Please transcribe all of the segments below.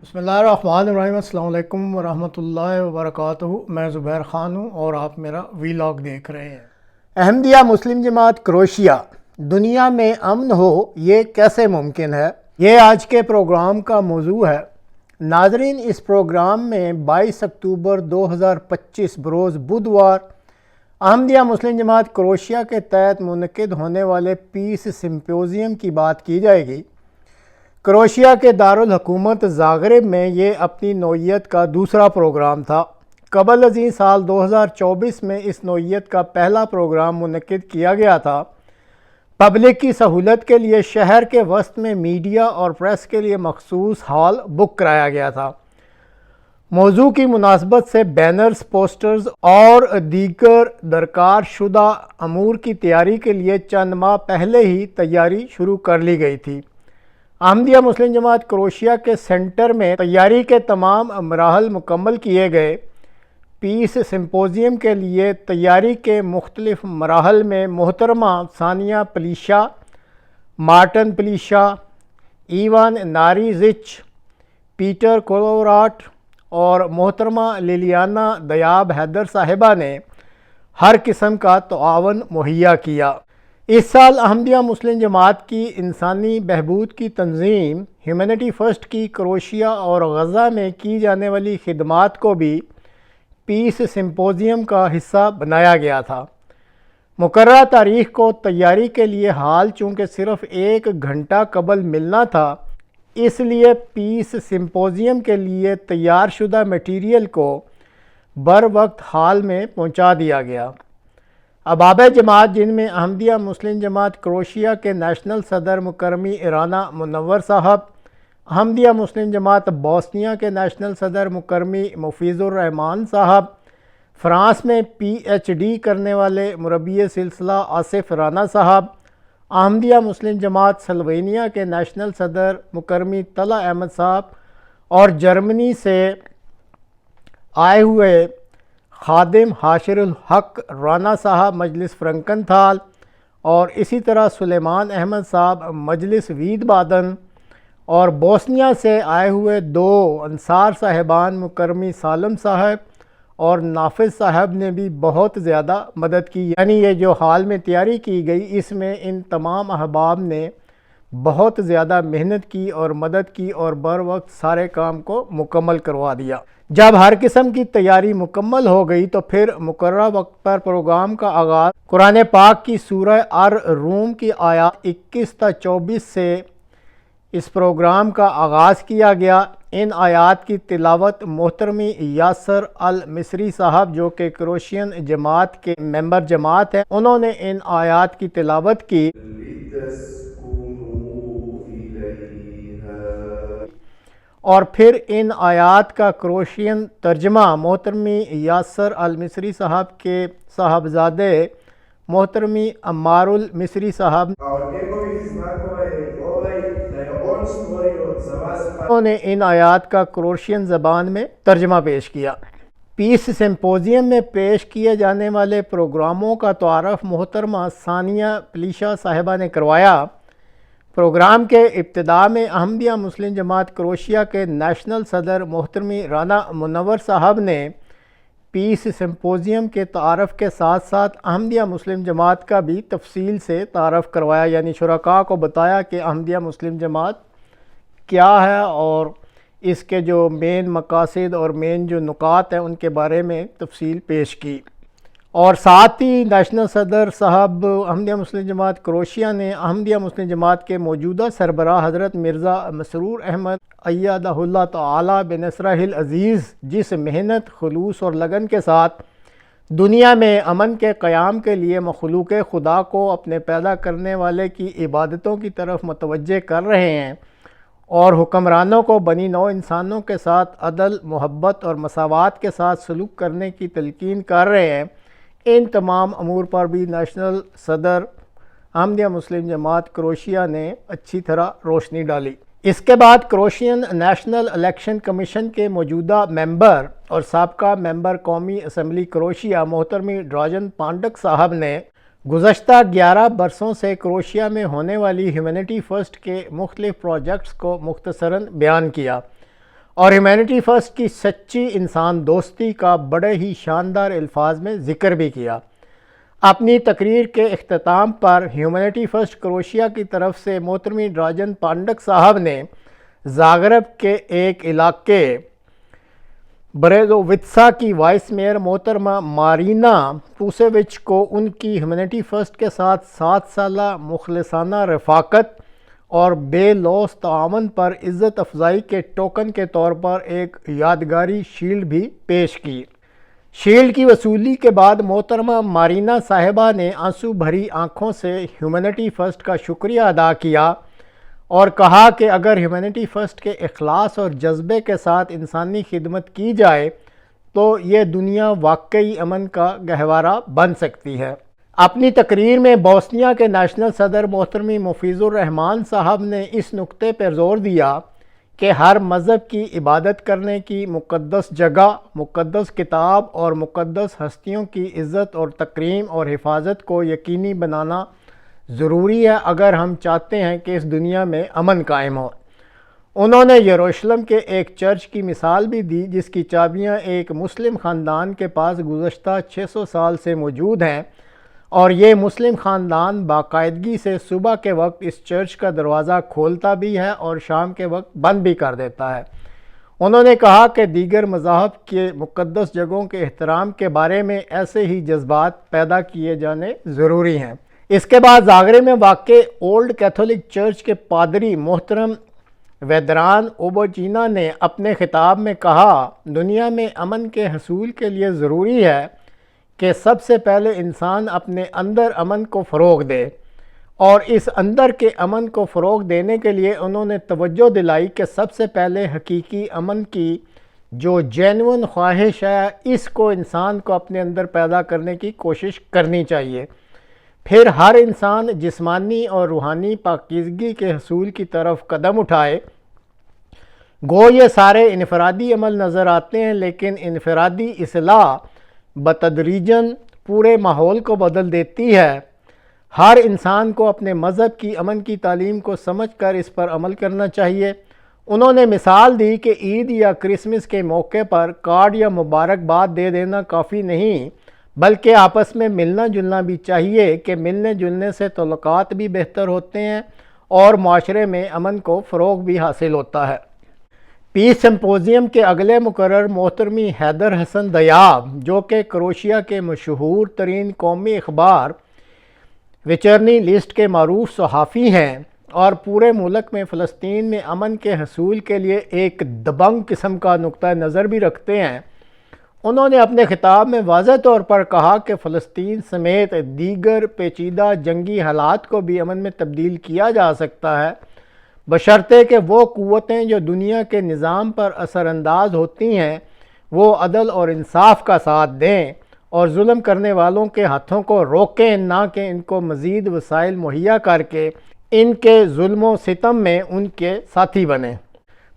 بسم اللہ الرحمن الرحیم۔ السلام علیکم ورحمۃ اللہ وبرکاتہ۔ میں زبیر خان ہوں اور آپ میرا ویلاگ دیکھ رہے ہیں۔ احمدیہ مسلم جماعت کروشیا، دنیا میں امن ہو یہ کیسے ممکن ہے؟ یہ آج کے پروگرام کا موضوع ہے۔ ناظرین، اس پروگرام میں 22 اکتوبر 2025 بروز بدوار احمدیہ مسلم جماعت کروشیا کے تحت منعقد ہونے والے پیس سمپوزیم کی بات کی جائے گی۔ کروشیا کے دارالحکومت زاگرب میں یہ اپنی نوعیت کا دوسرا پروگرام تھا۔ قبل ازیں سال 2024 میں اس نوعیت کا پہلا پروگرام منعقد کیا گیا تھا۔ پبلک کی سہولت کے لیے شہر کے وسط میں میڈیا اور پریس کے لیے مخصوص ہال بک کرایا گیا تھا۔ موضوع کی مناسبت سے بینرز، پوسٹرز اور دیگر درکار شدہ امور کی تیاری کے لیے چند ماہ پہلے ہی تیاری شروع کر لی گئی تھی۔ احمدیہ مسلم جماعت کروشیا کے سینٹر میں تیاری کے تمام مراحل مکمل کیے گئے۔ پیس سمپوزیم کے لیے تیاری کے مختلف مراحل میں محترمہ ثانیہ پلیشا، مارٹن پلیشا، ایوان ناریزچ، پیٹر کولوراٹ اور محترمہ لیلیانا دیاب حیدر صاحبہ نے ہر قسم کا تعاون مہیا کیا۔ اس سال احمدیہ مسلم جماعت کی انسانی بہبود کی تنظیم ہیومینٹی فرسٹ کی کروشیا اور غزہ میں کی جانے والی خدمات کو بھی پیس سمپوزیم کا حصہ بنایا گیا تھا۔ مقررہ تاریخ کو تیاری کے لیے ہال چونکہ صرف 1 گھنٹہ قبل ملنا تھا، اس لیے پیس سمپوزیم کے لیے تیار شدہ میٹیریل کو بروقت ہال میں پہنچا دیا گیا۔ احباب جماعت، جن میں احمدیہ مسلم جماعت کروشیا کے نیشنل صدر مکرمی رانا منور صاحب، احمدیہ مسلم جماعت بوسنیا کے نیشنل صدر مکرمی مفیض الرحمان صاحب، فرانس میں پی ایچ ڈی کرنے والے مربی سلسلہ آصف رانا صاحب، احمدیہ مسلم جماعت سلوینیا کے نیشنل صدر مکرمی طلعت احمد صاحب اور جرمنی سے آئے ہوئے خادم حاشر الحق رانا صاحب مجلس فرنکن تھال، اور اسی طرح سلیمان احمد صاحب مجلس وید بادن، اور بوسنیا سے آئے ہوئے 2 انصار صاحبان مکرمی سالم صاحب اور نافذ صاحب نے بھی بہت زیادہ مدد کی۔ یعنی یہ جو حال میں تیاری کی گئی، اس میں ان تمام احباب نے بہت زیادہ محنت کی اور مدد کی اور بروقت سارے کام کو مکمل کروا دیا۔ جب ہر قسم کی تیاری مکمل ہو گئی تو پھر مقررہ وقت پر پروگرام کا آغاز قرآن پاک کی سورہ الروم کی آیات 21 تا 24 سے اس پروگرام کا آغاز کیا گیا۔ ان آیات کی تلاوت محترمی یاسر المصری صاحب، جو کہ کروشین جماعت کے ممبر جماعت ہیں، انہوں نے ان آیات کی تلاوت کی اور پھر ان آیات کا کروشین ترجمہ محترمی یاسر المصری صاحب کے صاحبزادے محترمی عمار المصری صاحب انہوں نے ان آیات کا کروشین زبان میں ترجمہ پیش کیا۔ پیس سمپوزیم میں پیش کیے جانے والے پروگراموں کا تعارف محترمہ ثانیہ پلیشا صاحبہ نے کروایا۔ پروگرام کے ابتدا میں احمدیہ مسلم جماعت کروشیا کے نیشنل صدر محترمی رانا منور صاحب نے پیس سمپوزیم کے تعارف کے ساتھ ساتھ احمدیہ مسلم جماعت کا بھی تفصیل سے تعارف کروایا، یعنی شرکاء کو بتایا کہ احمدیہ مسلم جماعت کیا ہے اور اس کے جو مین مقاصد اور مین جو نکات ہیں ان کے بارے میں تفصیل پیش کی۔ اور ساتھ ہی نیشنل صدر صاحب احمدیہ مسلم جماعت کروشیا نے احمدیہ مسلم جماعت کے موجودہ سربراہ حضرت مرزا مسرور احمد ایدہ اللہ تعالی بنصرہ العزیز، جس محنت، خلوص اور لگن کے ساتھ دنیا میں امن کے قیام کے لیے مخلوق خدا کو اپنے پیدا کرنے والے کی عبادتوں کی طرف متوجہ کر رہے ہیں اور حکمرانوں کو بنی نوع انسانوں کے ساتھ عدل، محبت اور مساوات کے ساتھ سلوک کرنے کی تلقین کر رہے ہیں، ان تمام امور پر بھی نیشنل صدر احمدیہ مسلم جماعت کروشیا نے اچھی طرح روشنی ڈالی۔ اس کے بعد کروشین نیشنل الیکشن کمیشن کے موجودہ ممبر اور سابقہ ممبر قومی اسمبلی کروشیا محترمی ڈراجن پانڈک صاحب نے گزشتہ 11 برسوں سے کروشیا میں ہونے والی ہیومینٹی فرسٹ کے مختلف پروجیکٹس کو مختصراً بیان کیا اور ہیومینٹی فرسٹ کی سچی انسان دوستی کا بڑے ہی شاندار الفاظ میں ذکر بھی کیا۔ اپنی تقریر کے اختتام پر ہیومینٹی فرسٹ کروشیا کی طرف سے محترم ڈراجن پانڈک صاحب نے زاگرب کے ایک علاقے بریزووتسا کی وائس میئر محترمہ مارینا پوسیوچ کو ان کی ہیومینٹی فرسٹ کے ساتھ 7 سالہ مخلصانہ رفاقت اور بے لوث تعاون پر عزت افزائی کے ٹوکن کے طور پر ایک یادگاری شیلڈ بھی پیش کی۔ شیلڈ کی وصولی کے بعد محترمہ مارینا صاحبہ نے آنسو بھری آنکھوں سے ہیومینٹی فرسٹ کا شکریہ ادا کیا اور کہا کہ اگر ہیومینٹی فرسٹ کے اخلاص اور جذبے کے ساتھ انسانی خدمت کی جائے تو یہ دنیا واقعی امن کا گہوارہ بن سکتی ہے۔ اپنی تقریر میں بوسنیا کے نیشنل صدر محترم مفیض الرحمان صاحب نے اس نقطے پر زور دیا کہ ہر مذہب کی عبادت کرنے کی مقدس جگہ، مقدس کتاب اور مقدس ہستیوں کی عزت اور تکریم اور حفاظت کو یقینی بنانا ضروری ہے اگر ہم چاہتے ہیں کہ اس دنیا میں امن قائم ہو۔ انہوں نے یروشلم کے ایک چرچ کی مثال بھی دی جس کی چابیاں ایک مسلم خاندان کے پاس گزشتہ 600 سال سے موجود ہیں اور یہ مسلم خاندان باقاعدگی سے صبح کے وقت اس چرچ کا دروازہ کھولتا بھی ہے اور شام کے وقت بند بھی کر دیتا ہے۔ انہوں نے کہا کہ دیگر مذاہب کے مقدس جگہوں کے احترام کے بارے میں ایسے ہی جذبات پیدا کیے جانے ضروری ہیں۔ اس کے بعد زاگرے میں واقع اولڈ کیتھولک چرچ کے پادری محترم ویدران اوبوچینا نے اپنے خطاب میں کہا، دنیا میں امن کے حصول کے لیے ضروری ہے کہ سب سے پہلے انسان اپنے اندر امن کو فروغ دے، اور اس اندر کے امن کو فروغ دینے کے لیے انہوں نے توجہ دلائی کہ سب سے پہلے حقیقی امن کی جو جینون خواہش ہے اس کو انسان کو اپنے اندر پیدا کرنے کی کوشش کرنی چاہیے، پھر ہر انسان جسمانی اور روحانی پاکیزگی کے حصول کی طرف قدم اٹھائے۔ گو یہ سارے انفرادی عمل نظر آتے ہیں لیکن انفرادی اصلاح بتدریجاً پورے ماحول کو بدل دیتی ہے۔ ہر انسان کو اپنے مذہب کی امن کی تعلیم کو سمجھ کر اس پر عمل کرنا چاہیے۔ انہوں نے مثال دی کہ عید یا کرسمس کے موقع پر کارڈ یا مبارکباد دے دینا کافی نہیں بلکہ آپس میں ملنا جلنا بھی چاہیے کہ ملنے جلنے سے تعلقات بھی بہتر ہوتے ہیں اور معاشرے میں امن کو فروغ بھی حاصل ہوتا ہے۔ پیس سمپوزیم کے اگلے مقرر محترمی حیدر حسن دیاب جو کہ کروشیا کے مشہور ترین قومی اخبار ویچرنی لسٹ کے معروف صحافی ہیں اور پورے ملک میں فلسطین میں امن کے حصول کے لیے ایک دبنگ قسم کا نقطہ نظر بھی رکھتے ہیں، انہوں نے اپنے خطاب میں واضح طور پر کہا کہ فلسطین سمیت دیگر پیچیدہ جنگی حالات کو بھی امن میں تبدیل کیا جا سکتا ہے بشرطے کہ وہ قوتیں جو دنیا کے نظام پر اثر انداز ہوتی ہیں وہ عدل اور انصاف کا ساتھ دیں اور ظلم کرنے والوں کے ہاتھوں کو روکیں، نہ کہ ان کو مزید وسائل مہیا کر کے ان کے ظلم و ستم میں ان کے ساتھی بنیں۔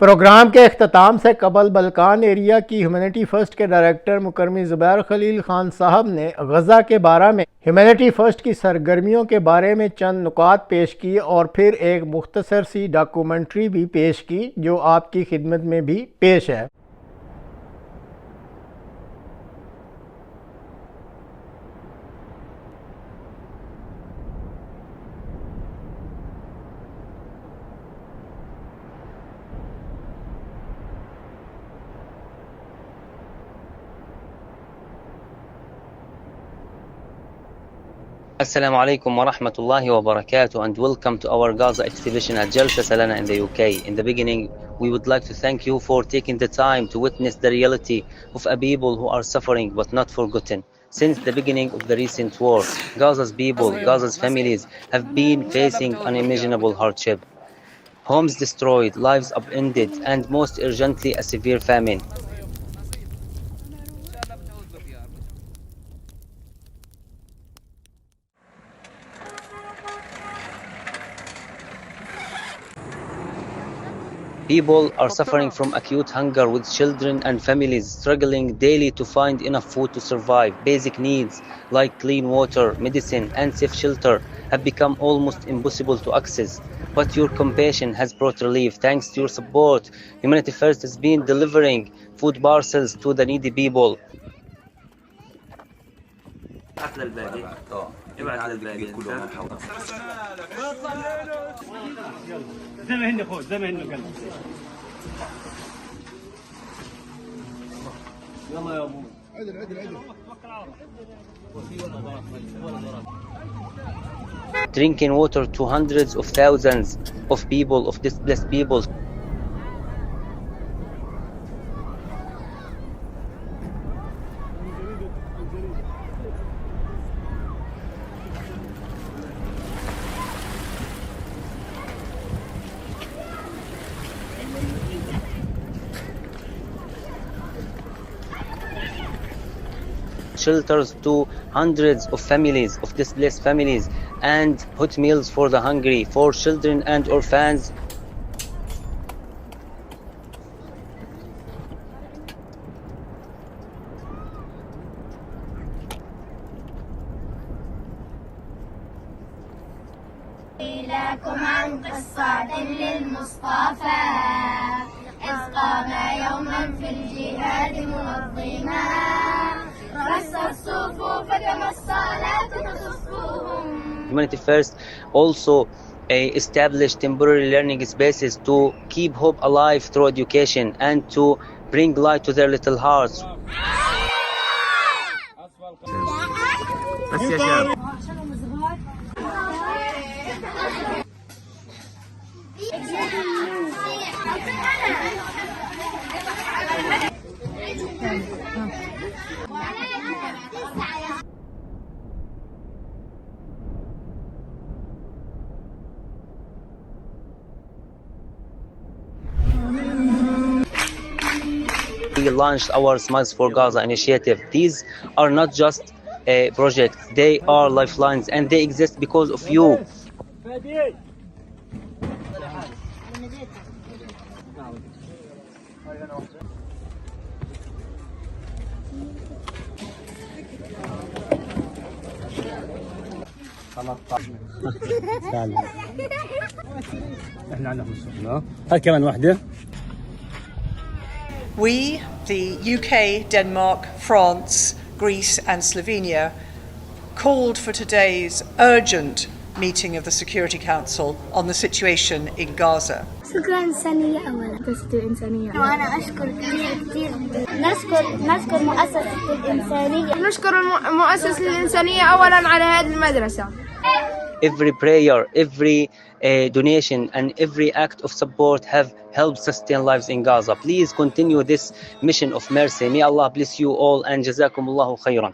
پروگرام کے اختتام سے قبل بلکان ایریا کی ہیومینٹی فرسٹ کے ڈائریکٹر مکرمی زبیر خلیل خان صاحب نے غزہ کے بارے میں ہیومینٹی فرسٹ کی سرگرمیوں کے بارے میں چند نکات پیش کیے اور پھر ایک مختصر سی ڈاکومنٹری بھی پیش کی جو آپ کی خدمت میں بھی پیش ہے۔ Assalamu alaikum wa rahmatullahi wa barakatuh and welcome to our Gaza exhibition at Jalsa Salana in the UK. In the beginning, we would like to thank you for taking the time to witness the reality of a people who are suffering but not forgotten. Since the beginning of the recent war, Gaza's people, Gaza's families have been facing unimaginable hardship. Homes destroyed, lives upended, and most urgently a severe famine. People are suffering from acute hunger with children and families struggling daily to find enough food to survive. Basic needs like clean water, medicine and safe shelter have become almost impossible to access. but your compassion has brought relief. Thanks to your support, Humanity First has been delivering food parcels to the needy people. Drinking water to hundreds of thousands of people, of displaced people. Shelters to hundreds of families, of displaced families, and hot meals for the hungry, for children and orphans. لكم عن قصة للمصطفى إذ قام يوما في الجهاد منظما رص الصفوف كما الصلاة تصفوهم. Humanity First also established temporary learning spaces to keep hope alive through education and to bring light to their little hearts. We launched our Smiles for Gaza initiative. These are not just projects, they are lifelines, and they exist because of you. هاي كمان واحدة. We, the UK, Denmark, France, Greece and Slovenia, called for today's urgent meeting of the Security Council on the situation in Gaza. شكرا إنسانية أولا تسديد إنسانية وأنا أشكر كثير نشكر مؤسسة الإنسانية نشكر المؤسسة الإنسانية أولا على هذه المدرسة. Every prayer, every donation and every act of support have helped sustain lives in Gaza. Please continue this mission of mercy. May Allah bless you all and Jazakumullahu khairan.